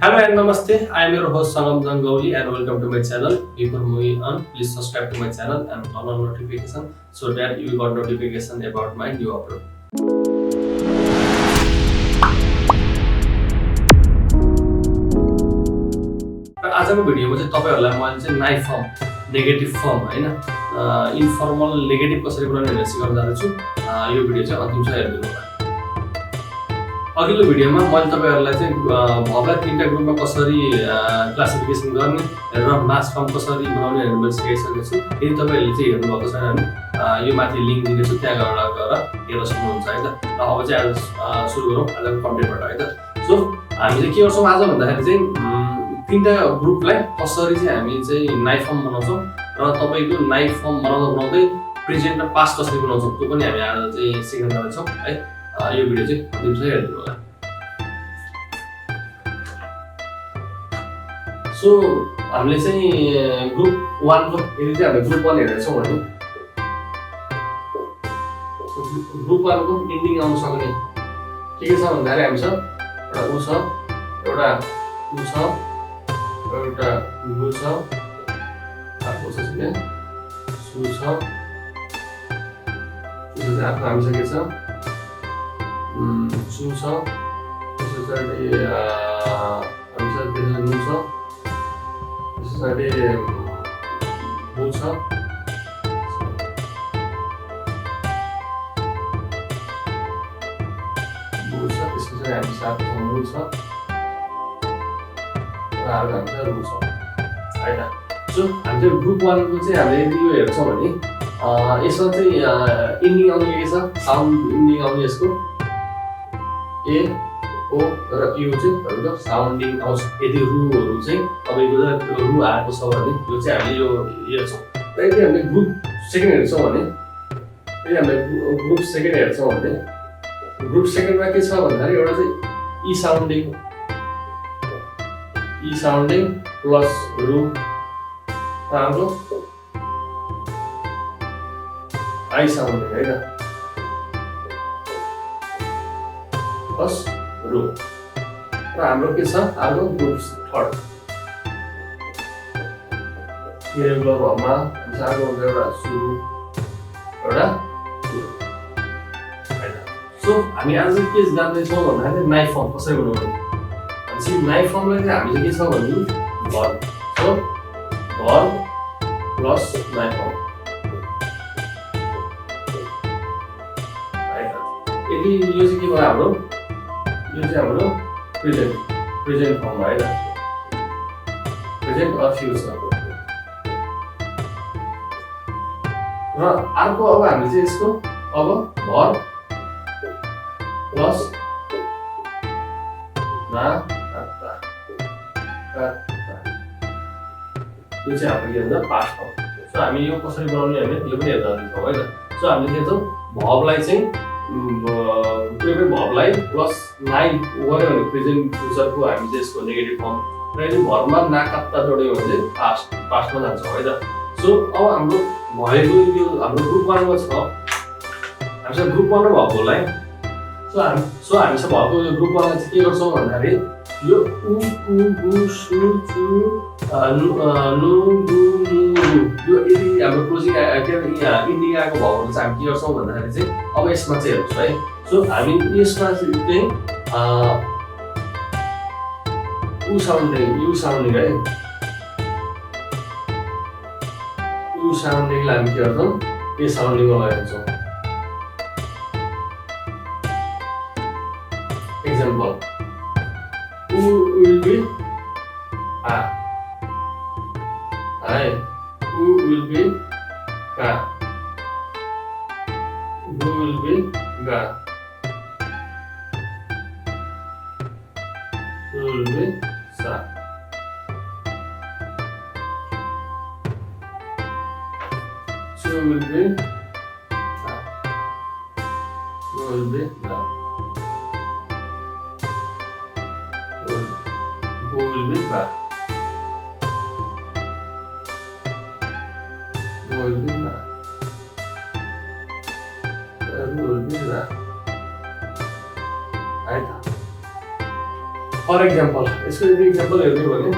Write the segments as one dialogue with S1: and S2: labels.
S1: Hello and namaste. I am your host Sangam Jangauli and welcome to my channel. Before moving on, please subscribe to my channel and turn on notification so that you got notification about my new upload. आजको भिडियोमा चाहिँ तपाईहरुलाई मैले चाहिँ नाइ form negative form हैन informal negative कसरी बनाउने भनेर सिकाउन जाँदैछु। यो भिडियो चाहिँ अन्तिमसम्म हेर्दिनु होला। अघिल्लो भिडियोमा मैले तपाईहरुलाई चाहिँ भर्बलाई तीनटा ग्रुपमा कसरी क्लासिफिकेसन गर्ने र मास फर्म कसरी बनाउने भनेर मैले सिकाइसकेको छु। यदि तपाईहरुले चाहिँ हेर्नु भएको छैन भने यो माथि लिंक दिनेछु, त्यहाँ गएर हेर्न सक्नुहुन्छ है त। र अब चाहिँ आज सुरु गरौँ आजको कन्टेन्टबाट है त। सो हामी चाहिँ के गर्छौँ आज भन्दाखेरि चाहिँ तीनटा ग्रुपलाई कसरी चाहिँ हामी चाहिँ नाइ फर्म बनाउँछौँ र तपाईको नाइ फर्म बनाउँदै प्रेजेन्ट र पास्ट कसरी बनाउँछौँ त्यो पनि हामी आज चाहिँ सिक्न जाँदैछौँ है। यो भिडियो चाहिँ अन्तिमसम्म हेर्दिनु होला। सो हामीले चाहिँ ग्रुप 1 को यदि चाहिँ हामीले ग्रुप 1 हेर्छौँ भने ग्रुप 1 को इन्डिङ आउन सक्ने के छ भन्दाखेरि हामीसँग एउटा उ छ, एउटा उ छ, एउटा गु छ, अर्को छ के सु छ, त्यसपछि अर्को हामीसँग के छ सु छ, त्यसपछि हामीसँग के छ नु छ, त्यसपछि बु छ, बु छ, त्यसपछि हामीसँग मु छ, रु छ हैन। सो हामी चाहिँ ग्रुप 1 को चाहिँ हामीले यदि यो हेर्छौँ भने यसमा चाहिँ इन्डिङ आउने के छ साउन्ड इन्डिङ आउने यसको ए ओ र यु चाहिँ तपाईको साउन्डिङ आउँछ। यदि रुहरु चाहिँ तपाईको रु आएको छ भने यो चाहिँ हामीले यो हेर्छौँ। र यदि हामीले ग्रुप सेकेन्ड हेर्छौँ भने ग्रुप सेकेन्डमा के छ भन्दाखेरि एउटा चाहिँ ई साउन्डिङ प्लस रु हाम्रो आई साउन्डिङ है त प्लस रु र हाम्रो के छ अर्को ग्रुप थर्ड इरेगुलर भर्बमा अर्को हुन्छ एउटा सुरु एउटा सुरु हैन। सो हामी आज के जान्दैछौँ भन्दाखेरि नाइ फर्म कसरी बनाउने। नाइ फर्मलाई चाहिँ हामीले के छ भने भर्ब, सो भर्ब प्लस नाइ फर्म यदि यो चाहिँ के भयो हाम्रो यो चाहिँ हाम्रो प्रेजेन्ट फर्म है त प्रेजेन्ट अर फ्युचर। र अर्को अब हामीले चाहिँ यसको अब भर्ब प्लस ना यो चाहिँ हाम्रो के हुन्छ पास्ट फर्म। सो हामी यो कसरी बनाउने भने यो पनि हेर्दा जान्छौँ है त। सो हामीले के गर्छौँ भर्बलाई चाहिँ कुनै पनि भर्बलाई प्लस नाइ गर्यो भने प्रेजेन्ट फ्युचरको हामी चाहिँ यसको नेगेटिभ फर्म र यदि भर्बमा ना कत्ता जोड्यो भने चाहिँ पास्टमा जान्छौँ है त। सो अब हाम्रो भएको यो हाम्रो ग्रुप 1 मा छ हामीसँग ग्रुप 1 मा भएकोलाई सो हामीसँग भएको यो ग्रुप 1 लाई चाहिँ के गर्छौँ भन्दाखेरि यो उ कु गु सु चु नु गु मु यो यदि हाम्रो क्लोजिङ इन्डिङ आएको भएकोले चाहिँ हामी के गर्छौँ भन्दाखेरि चाहिँ अब यसमा चाहिँ हेर्नुहोस् है। सो हामी यसमा चाहिँ उ साउन्डिङ यु साउन्डिङ है यु साउन्डिङलाई हामी के गर्छौँ ए साउन्डिङमा लगाइदिन्छौँ। एक्जाम्पल उ विल बी आ है उ विल बी का गु विल बी गा सु विल बी सा सु विल बी सा गु विल बी गा who will be back. Who will be back. Who will be back. आइता फर एक्जाम्पल यसको यदि एक्जाम्पल हेर्ने हो भने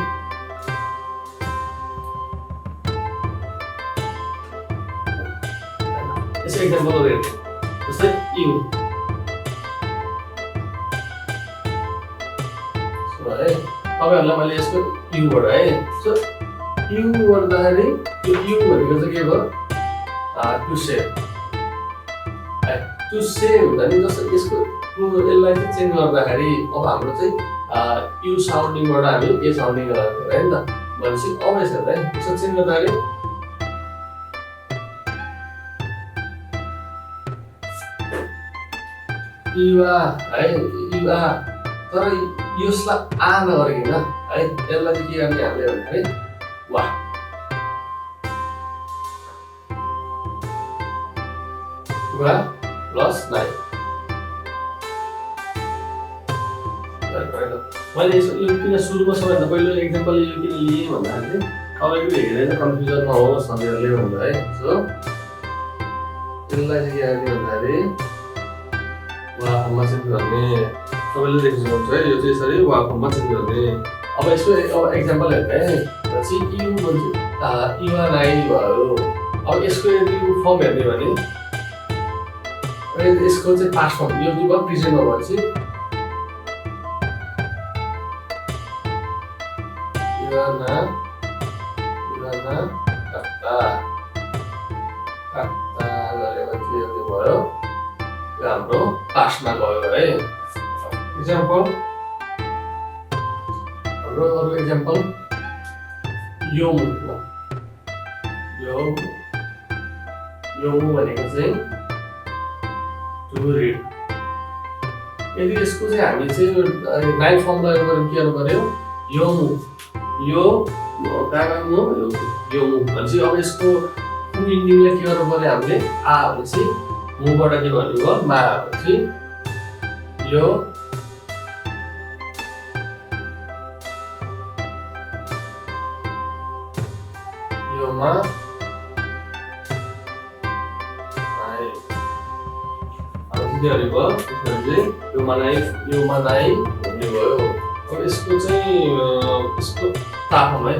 S1: यसको एक्जाम्पलहरू हेर्ने जस्तै यु है तपाईँहरूलाई मैले यसको युबाट है सो यु गर्दाखेरि यो यु भनेको चाहिँ के भयो टु से है टु से हुँदा नि जस्तो यसको यसलाई चाहिँ चेन्ज गर्दाखेरि अब हाम्रो चाहिँ यु साउन्डिङबाट हामी ए साउन्डिङ गराएको है नि त भनेपछि अब यसो है यसो चेन्ज गर्दाखेरि युवा है युवा तर यसलाई आ नगरिकन है यसलाई चाहिँ के गर्ने हामीले भन्दाखेरि वा वा प्लस नाइ मैले यो किन सुरुमा सबैभन्दा पहिलो एक्जाम्पल यो किन लिएँ भन्दाखेरि तपाईँको हेरेर कन्फ्युजन नहोस् भनेर भन्दा है सो यसलाई चाहिँ के गर्ने भन्दाखेरि वा फर्ममा चेन्ज गर्ने तपाईँले देख्न सक्नुहुन्छ है यो चाहिँ यसरी वा फर्ममा चेन्ज गर्ने अब यसको अब एक्जाम्पल हेर्ने है चाहिँ यु भन्छ इकानाइ भयो अब यसको यदि फर्म हेर्ने भने यसको चाहिँ पास्ट फर्म यो चाहिँ भयो प्रेजेन्टमा भएपछि इकाना काट्टा काट्टा गरेपछि यो चाहिँ भयो यो हाम्रो पास्टमा गयो है एक्जाम्पल हाम्रो अरू एक्जाम्पल योमु भनेको चाहिँ टु रिड यदि यसको चाहिँ हामी चाहिँ नाइट फर्मलाई के गर्नु पर्यो योमु यो कागामु योमु भनेपछि अब यसको टु इन्डिङलाई के गर्नु पर्यो हामीले आ भनेपछि मुबाट के भन्नु भयो मा भनेपछि यो योमा योमा नाइ भन्ने भयो अब यसको चाहिँ यसको तापम है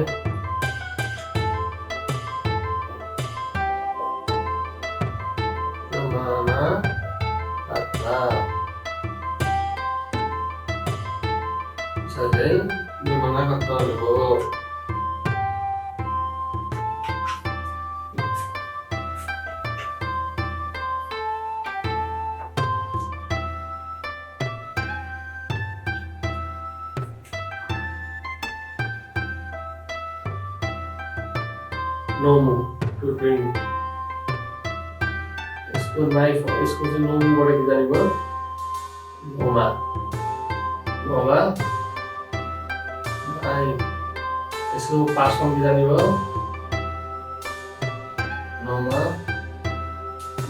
S1: नोमु टु ड्रिङ्क यसको नाइफ यसको चाहिँ नोमुबाट के जाने भयो नोमा नोमा यसको पास्ट फर्म के जाने भयो नोमा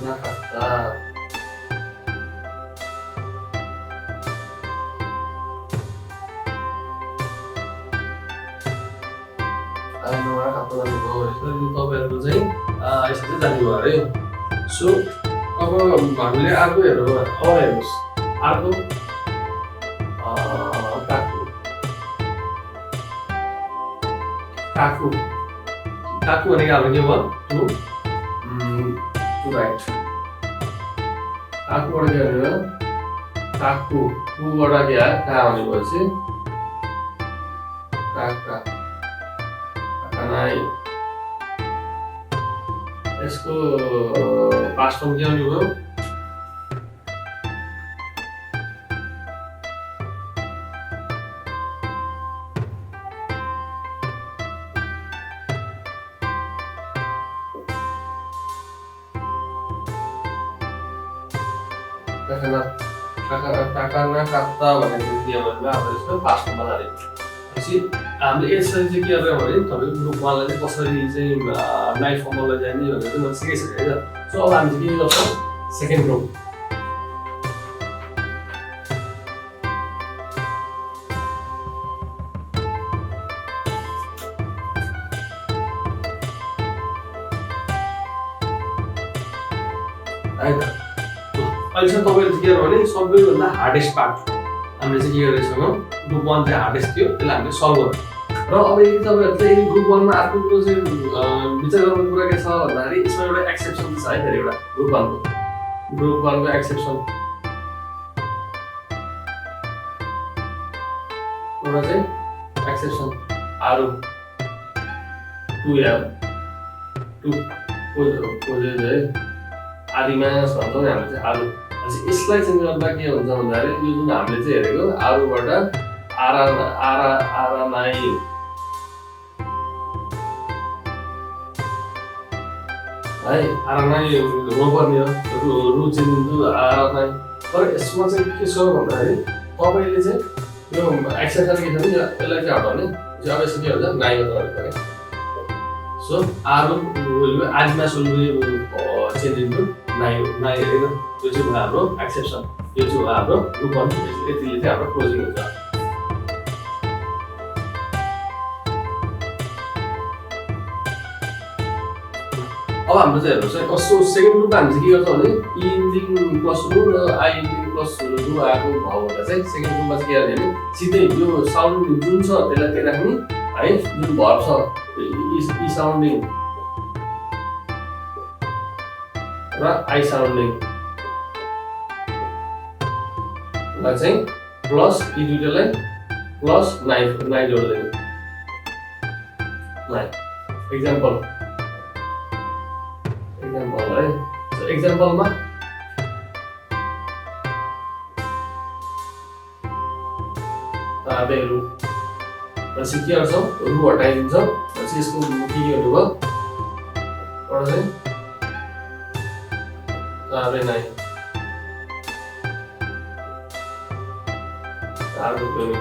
S1: नाकाट्टा तपाईँहरूको चाहिँ यसरी जाने भयो है सो अब हामीले अर्को हेर्नु अब हेर्नुहोस् अर्को काकु काकु काकु भनेको हाम्रो के भयो टु राइट काकुबाट के भन्यो काकु टुबाट के आयो का भनेपछि काका इकानाइ यसको पास्ट फर्म के आउने भयो काकाना काट्टा भनेको के भन्दा अब यसको पास्ट फर्ममा जाने पछि हामीले यसरी चाहिँ के गरेर भने तपाईँको ग्रुपवानलाई चाहिँ कसरी चाहिँ नाइट फर्मलाई जाने भनेर चाहिँ मैले सिकाइसकेँ है सो अब हामी चाहिँ के गर्छौँ सेकेन्ड ग्रुप है त अहिलेसम्म तपाईँले चाहिँ के गर्नु भने सबैभन्दा हार्डेस्ट पार्ट हामीले चाहिँ के गरेको छौँ ग्रुप 1 चाहिँ हार्डेस्ट थियो, त्यसलाई हामीले सल्भ गर्यौँ। र अब यदि तपाईँहरू चाहिँ ग्रुप 1 मा अर्को कुरो चाहिँ विचार गर्ने कुरा के छ भन्दाखेरि यसमा एउटा एक्सेप्सन छ है, फेरि एउटा ग्रुप 1 को एक्सेप्सन एउटा चाहिँ एक्सेप्सन आरु 2 पोजेज है आदिमा भन्छौँ नि हामीले चाहिँ आरु। यसलाई चाहिँ गर्दा के हुन्छ भन्दाखेरि यो जुन हामीले चाहिँ हेरेको आरुबाट आरानाई है आरानाई हुनुपर्ने हो, रु चाहिँ आरानाई। तर यसमा चाहिँ के छ भन्दाखेरि तपाईँले चाहिँ यो एक्सेप्सन के छ नि यसलाई चाहिँ हटाउने चाहिँ अब यसो के हुन्छ नाइ गर्नु पर्यो। सो आरु आदिमा सुलु चेन्ज इन्टु नाइ होइन, यो चाहिँ हाम्रो एक्सेप्सन, यो चाहिँ हाम्रो ग्रुप 1 यतिले चाहिँ हाम्रो क्लोजिङ हुन्छ। अब हाम्रो चाहिँ हेर्नुहोस् है, सेकेन्ड ग्रुपमा हामी चाहिँ के गर्छौँ भने इन्डिङ प्लस रु र आई इन्डिङ प्लस रु आएको भयो भन्दा चाहिँ सेकेन्ड ग्रुपमा चाहिँ के गर्ने भने सिधै यो साउन्ड जुन छ त्यसलाई त्यही राख्ने है, जुन भर्ब छ ई साउन्डिङ र आई साउन्डिङ लाई चाहिँ प्लस यी दुईटालाई प्लस नाइ जोड्दैन। एक्जाम्पल है, एक्जाम्पलमा ताबेरु पछि के गर्छौँ रु हटाइदिन्छ, पछि यसको के गर्नु भयो एउटा चाहिँ tabenai taruh dulu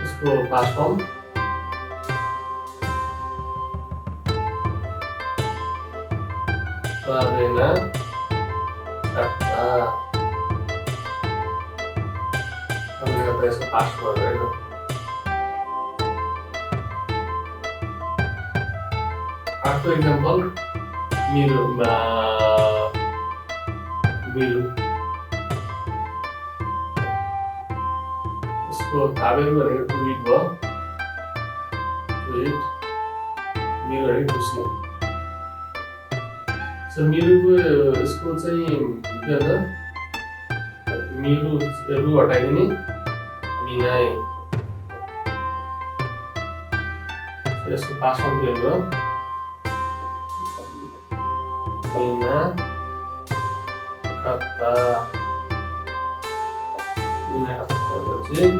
S1: इसको पास्ट फॉर्म tabenai हमने कहा इसका पास्ट फॉर्म है ना आपको एग्जांपल मिरु इसको taberu गरेको टु इट भयो मिरु गरेको टु सी सो मिरुको यसको चाहिँ के हो मिरु रु हटाइदिने मिनाइ यसको पास्ट फर्म के हो मिना कता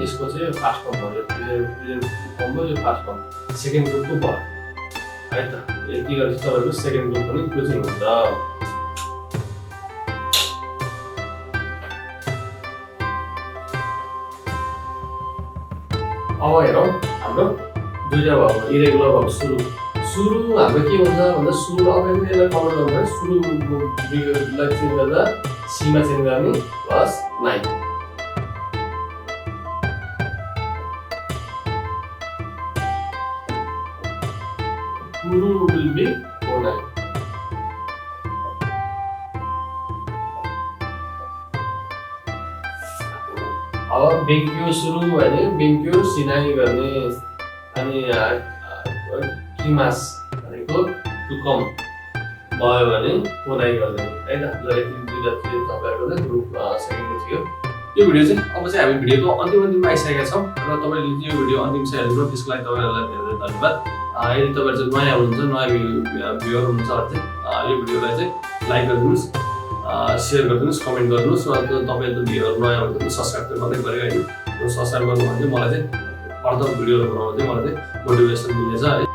S1: यसको चाहिँ फास्ट फर्म भयो प्रेजेन्ट फर्म भयो यो फास्ट फर्म सेकेन्ड ग्रुपको भयो है त यति गरेपछि तपाईहरुको सेकेन्ड ग्रुप पनि क्लोजिङ हुन्छ। अब हेरौँ हाम्रो दुईटा भयो इरेगुलर भयो सुरु हाम्रो के हुन्छ भन्दा सुरु अब यसलाई कभर गर्नु पर्यो सुरुलाई चेन्ज गर्दा सीमा चेन्ज गर्ने plus 9 Guru will be onai. अब बेङ्क्यो सुरु भने बेङ्क्यो सिनाइ गर्ने अनि किमास भनेको टु कम भयो भने ओनाइ गर्दैन है त। ल यति दुईटा चाहिँ तपाईहरुको चाहिँ ग्रुप सेकेन्डको थियो यो भिडियो चाहिँ। अब चाहिँ हामी भिडियोको अन्तिममा आइसकेका छौँ र तपाईले यो भिडियो अन्तिमसम्म हेर्नु त्यसको लागि तपाईहरुलाई धेरै धेरै धन्यवाद। यदि तपाईहरु चाहिँ नयाँ हुनुहुन्छ नयाँ भ्युअर हुनुहुन्छ भने चाहिँ यो भिडियोलाई चाहिँ लाइक गरिदिनुस्, शेयर गरिदिनुस्, कमेन्ट गरिदिनुस् र तपाईहरु भ्युअर नयाँ हुनुहुन्छ भने सब्स्क्राइब चाहिँ गर्दै गरेको हैन। सब्स्क्राइब गर्नु भने चाहिँ मलाई चाहिँ फर्दर भिडियोहरु बनाउन चाहिँ मलाई चाहिँ मोटिभेसन मिल्नेछ है।